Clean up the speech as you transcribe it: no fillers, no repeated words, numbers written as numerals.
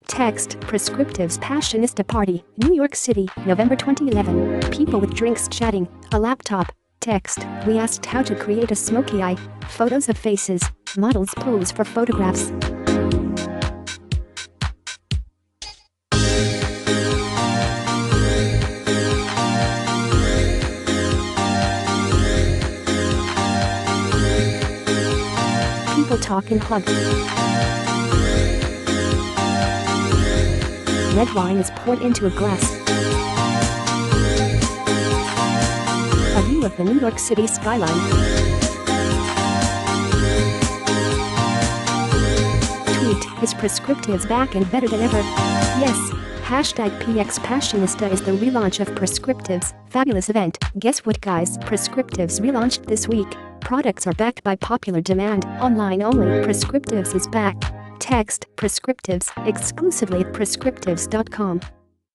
Text, Prescriptives Passionista Party, New York City, November 2011. People with drinks chatting, a laptop. Text, we asked how to create a smoky eye. Photos of faces, models pose for photographs. People talk and hug. Red wine is poured into a glass. A view of the New York City skyline. Tweet, is Prescriptives back and better than ever? Yes. #PX Passionista is the relaunch of Prescriptives. Fabulous event. Guess what, guys? Prescriptives relaunched this week. Products are backed by popular demand. Online only. Prescriptives is back. Text, Prescriptives, exclusively at prescriptives.com.